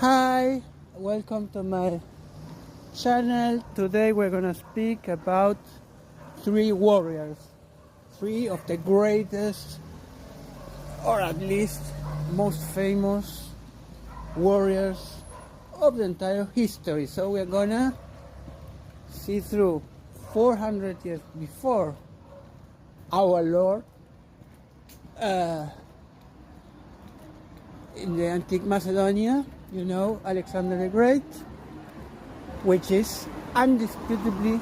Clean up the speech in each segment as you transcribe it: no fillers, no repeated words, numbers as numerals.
Hi, welcome to my channel. Today we're gonna speak about three warriors, three of the greatest, or at least most famous warriors of the entire history. So we're gonna see through 400 years before our Lord, in the antique Macedonia, Alexander the Great, which is undisputably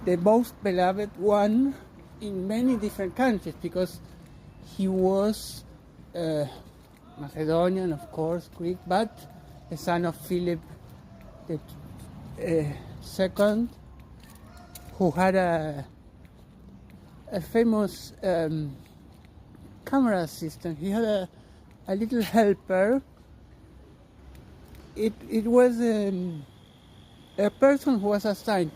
the most beloved one in many different countries, because he was Macedonian, of course, Greek, but the son of Philip the second, who had a famous camera assistant. He had a little helper. It was a person who was assigned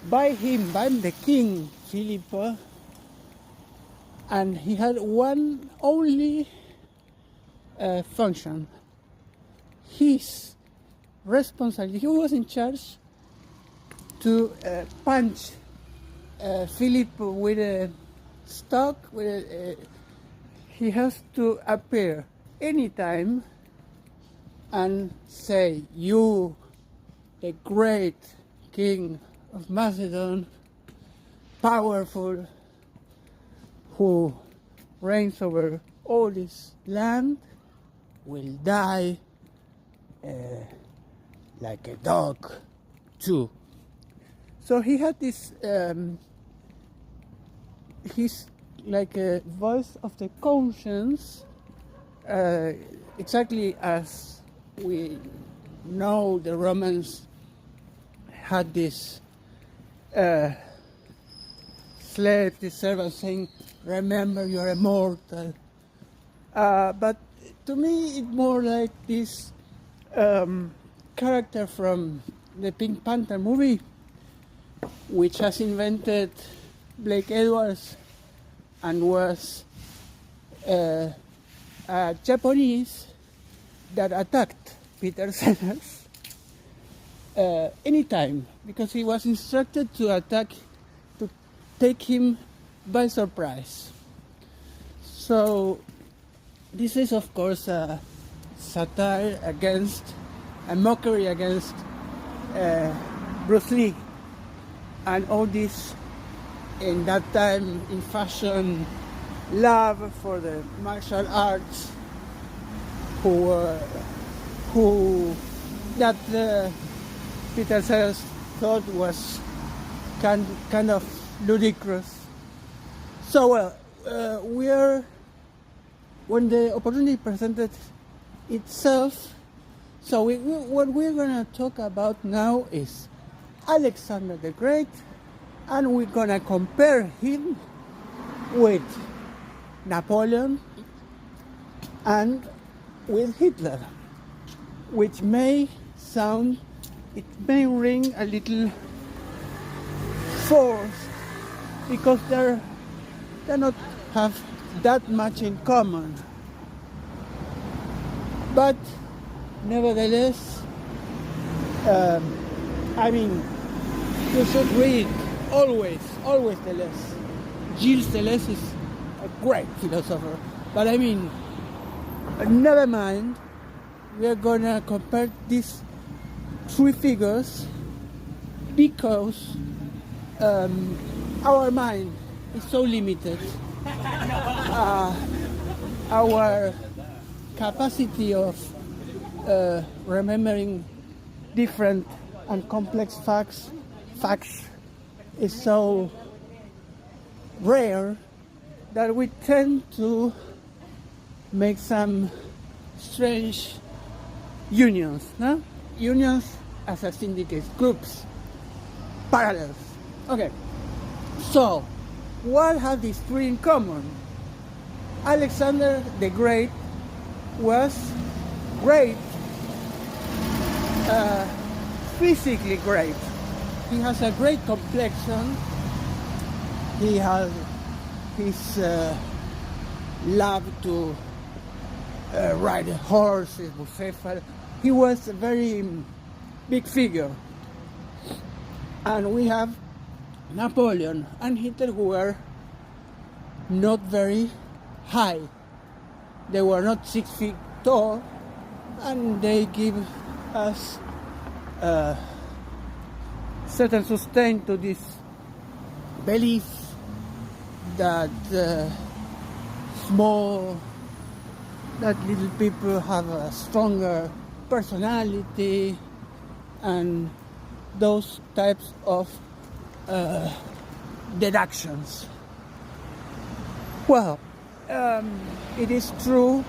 by him, by the king, Philip, and he had one only function. His responsibility, he was in charge to punch Philip with a stock. He has to appear anytime and say, "You, the great king of Macedon, powerful, who reigns over all this land, will die like a dog too." So he had this, he's like a voice of the conscience, exactly as we know the Romans had this slave, this servant saying, "Remember, you're immortal." But to me, it's more like this character from the Pink Panther movie, which has invented Blake Edwards and was a Japanese that attacked Peter Sellers anytime, because he was instructed to attack, to take him by surprise. So this is, of course, a satire against, a mockery against Bruce Lee and all this, in that time, in fashion, love for the martial arts, who that Peter Sellers thought was kind of ludicrous. So when the opportunity presented itself, so what we're going to talk about now is Alexander the Great, and we're going to compare him with Napoleon and with Hitler, which may ring a little forced, because they not have that much in common. But nevertheless, you should read always Deleuze. Gilles Deleuze is a great philosopher. But never mind. We are gonna compare these three figures because our mind is so limited. Our capacity of remembering different and complex facts is so rare that we tend to make some strange unions, no? Unions as a syndicate, groups, parallels. Okay, so what have these three in common? Alexander the Great was great, physically great. He has a great complexion. He has his love to ride horses, bucephal. He was a very big figure. And we have Napoleon and Hitler, who were not very high. They were not 6 feet tall, and they give us certain sustain to this belief that little people have a stronger personality, and those types of deductions. Well, it is true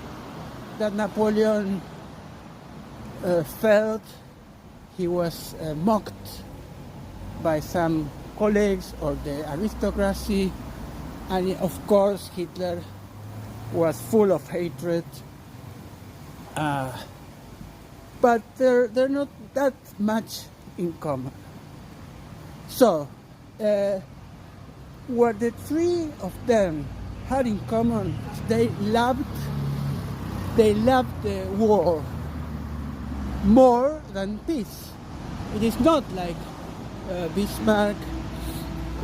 that Napoleon felt he was mocked by some colleagues or the aristocracy, and of course Hitler was full of hatred. But they're not that much in common. So, what the three of them had in common is they loved the war more than peace. It is not like Bismarck,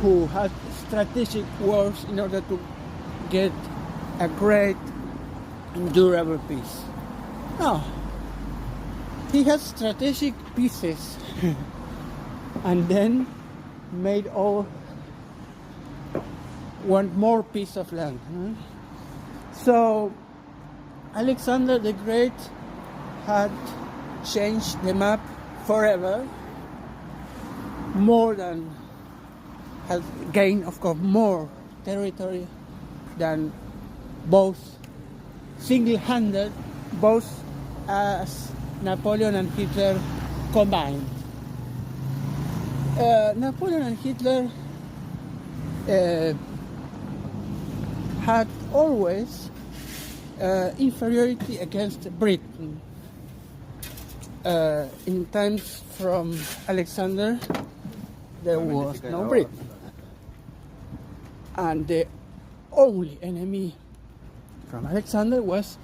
who had strategic wars in order to get a great and durable peace. No, he had strategic pieces and then made all want more piece of land. So Alexander the Great had changed the map forever, has gained, of course, more territory than both single-handed, both as Napoleon and Hitler combined. Napoleon and Hitler had always inferiority against Britain. In times from Alexander, there was no Britain. And the only enemy from Alexander was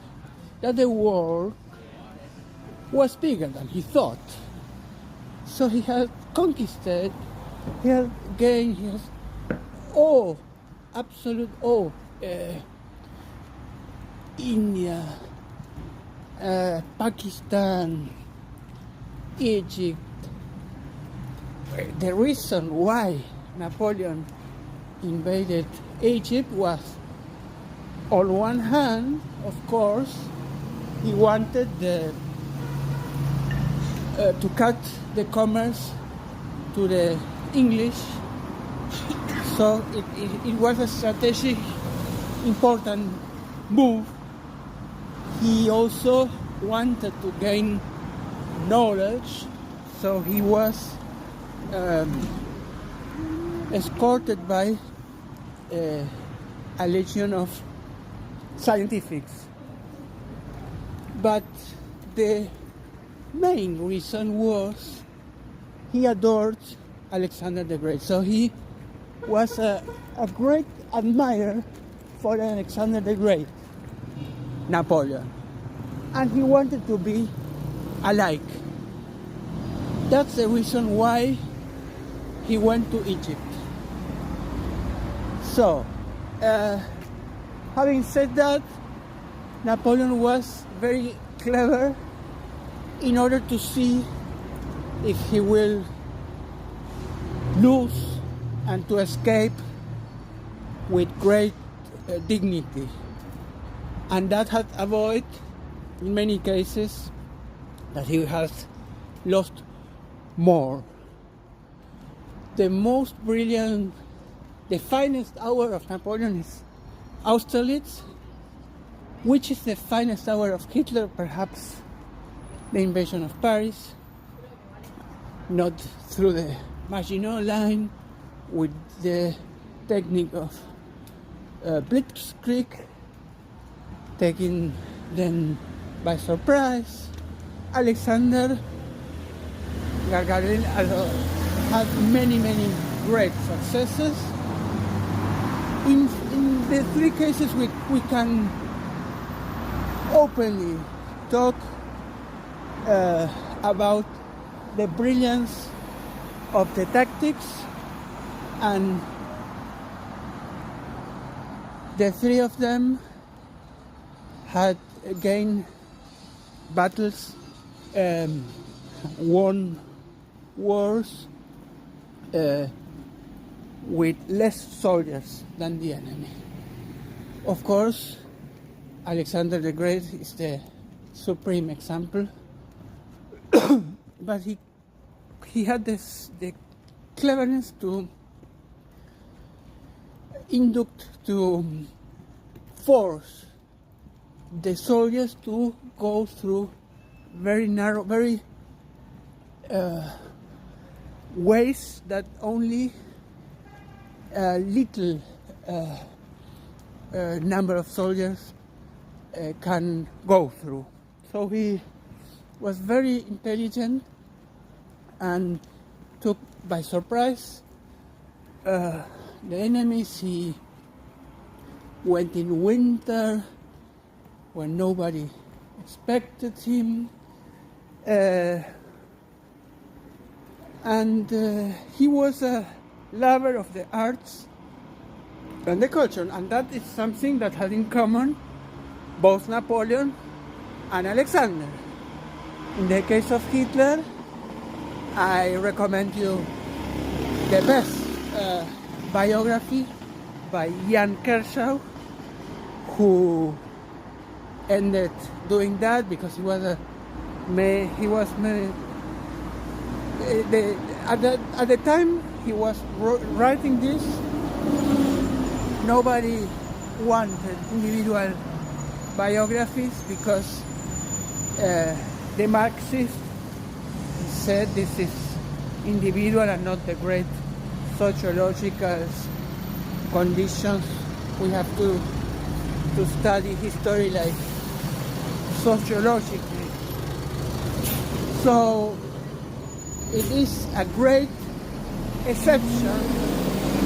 that the world was bigger than he thought. So he had conquered, he had gained, he has awe, absolute awe. India, Pakistan, Egypt. The reason why Napoleon invaded Egypt was, on one hand, of course, he wanted to cut the commerce to the English, so it was a strategic important move. He also wanted to gain knowledge, so he was escorted by a legion of scientists. But the main reason was he adored Alexander the Great. So he was a great admirer for Alexander the Great, Napoleon. And he wanted to be alike. That's the reason why he went to Egypt. So, having said that, Napoleon was very clever in order to see if he will lose and to escape with great dignity. And that had avoided, in many cases, that he has lost more. The most brilliant, the finest hour of Napoleon is Austerlitz, which is the finest hour of Hitler, perhaps the invasion of Paris, not through the Maginot Line, with the technique of Blitzkrieg, taking them by surprise. Alexander Gagarin had many great successes. In the three cases we can openly talk about the brilliance of the tactics, and the three of them had gained battles, won wars with less soldiers than the enemy. Of course, Alexander the Great is the supreme example, but he had the cleverness to induct, to force the soldiers to go through very narrow, very ways that only a little number of soldiers can go through. So he was very intelligent and took by surprise the enemies. He went in winter when nobody expected him, and he was a lover of the arts and the culture, and that is something that had in common both Napoleon and Alexander. In the case of Hitler, I recommend you the best biography by Jan Kershaw, who ended doing that because at the time he was writing this, nobody wanted individual biographies because the Marxists said this is individual and not the great sociological conditions. We have to study history like sociologically. So it is a great exception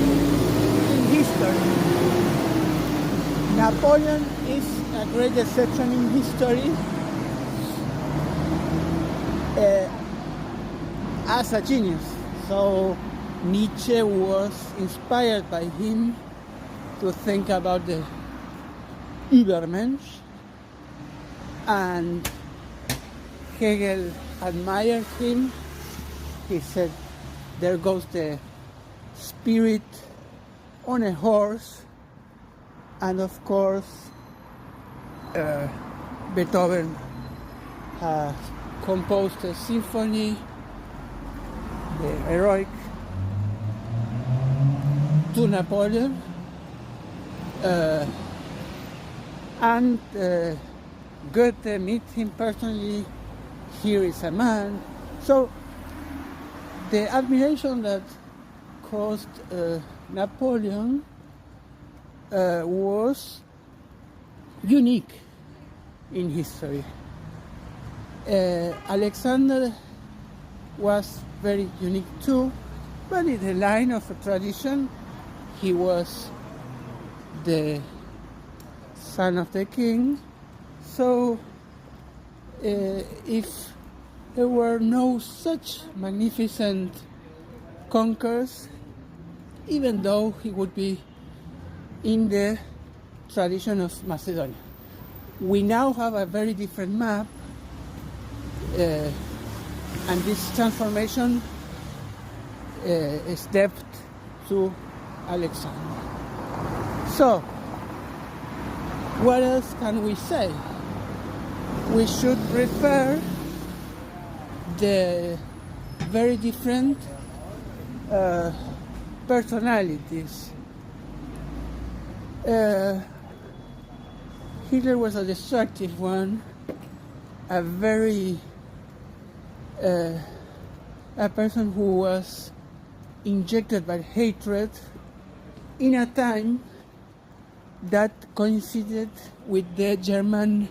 in history. Napoleon is a great exception in history as a genius. So Nietzsche was inspired by him to think about the Übermensch, and Hegel admired him. He said, there goes the spirit on a horse. And of course, Beethoven composed a symphony, the heroic, to Napoleon, and Goethe meet him personally. Here is a man. So the admiration that caused Napoleon was unique in history. Alexander was very unique too, but in the line of a tradition. He was the son of the king, so if there were no such magnificent conquerors, even though he would be in the tradition of Macedonia. We now have a very different map, and this transformation is due to Alexander. So, what else can we say? We should refer the very different personalities. Hitler was a destructive one, a person who was injected by hatred in a time that coincided with the German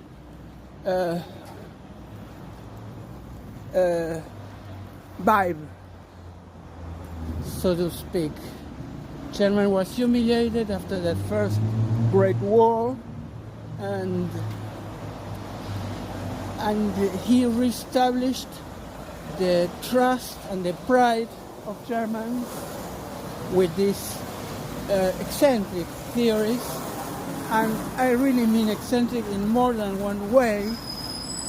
vibe, so to speak. Germany was humiliated after the First Great War, and and he reestablished the trust and the pride of Germans with these eccentric theories. And I really mean eccentric in more than one way,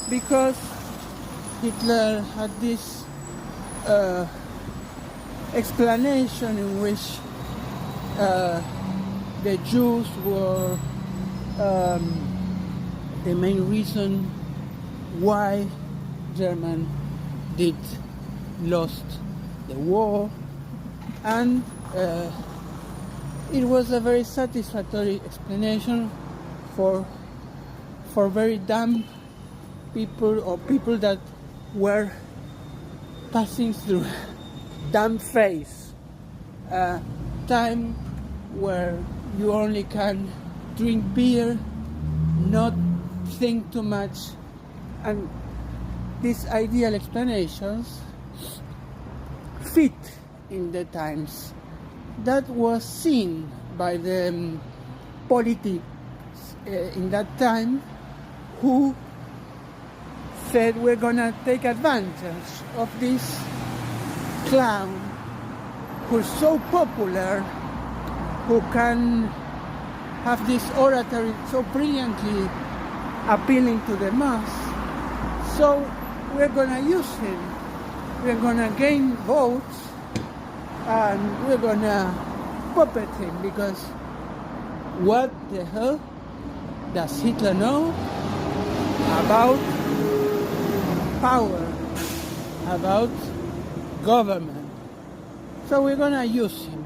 because Hitler had this explanation in which the Jews were the main reason why Germany did lost the war, and it was a very satisfactory explanation for very dumb people, or people that were passing through dumb phase, time where you only can drink beer, not think too much, and these ideal explanations fit in the times. That was seen by the politics in that time, who said we're gonna take advantage of this clown who's so popular, who can have this oratory so brilliantly appealing to the mass. So we're gonna use him, we're gonna gain votes, and we're gonna puppet him, because what the hell does Hitler know about power, about government? So we're gonna use him.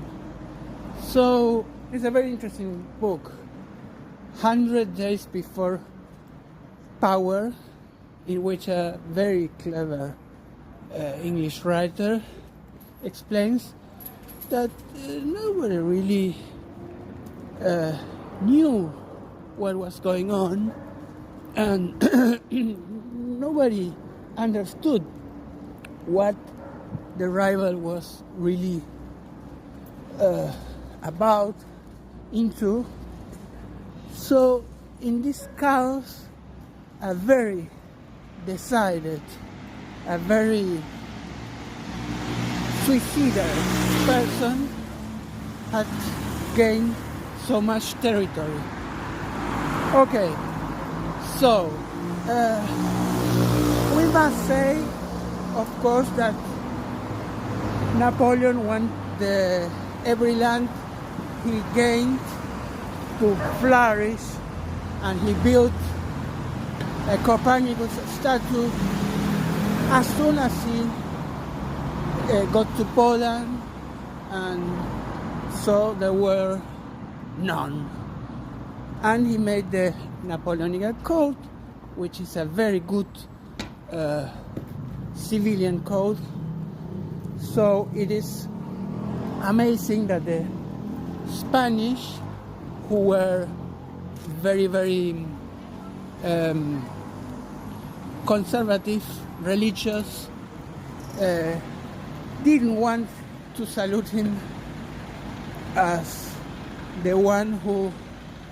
So it's a very interesting book, 100 Days Before Power, in which a very clever English writer explains that nobody really knew what was going on, and nobody understood what the rival was really about, into. So in this chaos, a very decided, a very suicidal person had gained so much territory. Okay, so we must say, of course, that Napoleon wanted every land he gained to flourish, and he built a Copernicus statue as soon as he got to Poland, and so there were none. And he made the Napoleonic Code, which is a very good civilian code. So it is amazing that the Spanish, who were very, very conservative, religious, didn't want to salute him as the one who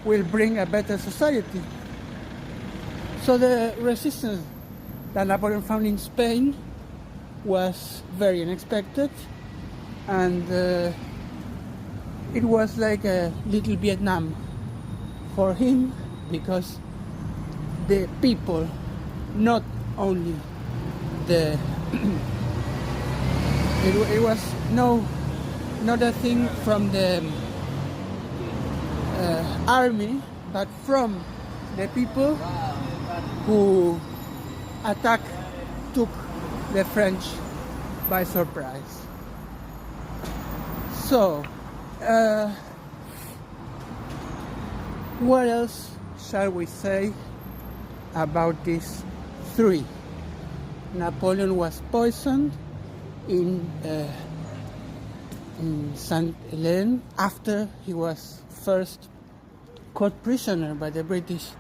will bring a better society. So the resistance that Napoleon found in Spain was very unexpected, and it was like a little Vietnam for him, because the people, not only the it was not a thing from the army, but from the people who took the French by surprise. So what else shall we say about these three? Napoleon was poisoned in St. Helena after he was first caught prisoner by the British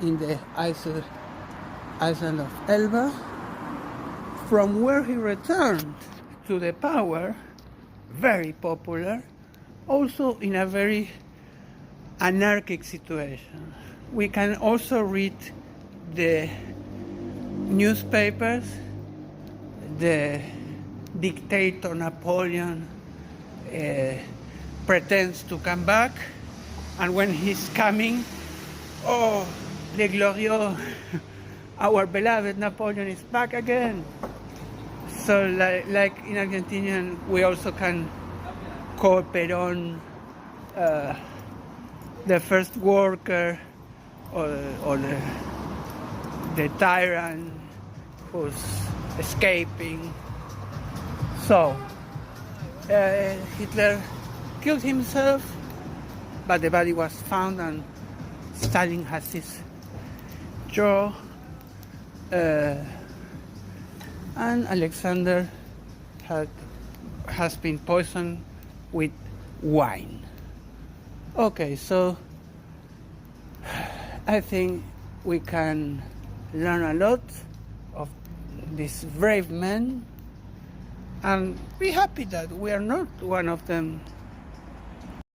in the island of Elba, from where he returned to the power, very popular, also in a very anarchic situation. We can also read the newspapers, the dictator Napoleon pretends to come back, and when he's coming, oh, le glorieux, our beloved Napoleon is back again. So like in Argentinian, we also can call Perón the first worker, or the tyrant who's escaping. So Hitler killed himself, but the body was found, and Stalin has his jaw, and Alexander has been poisoned with wine. Okay, so I think we can learn a lot of these brave men and be happy that we are not one of them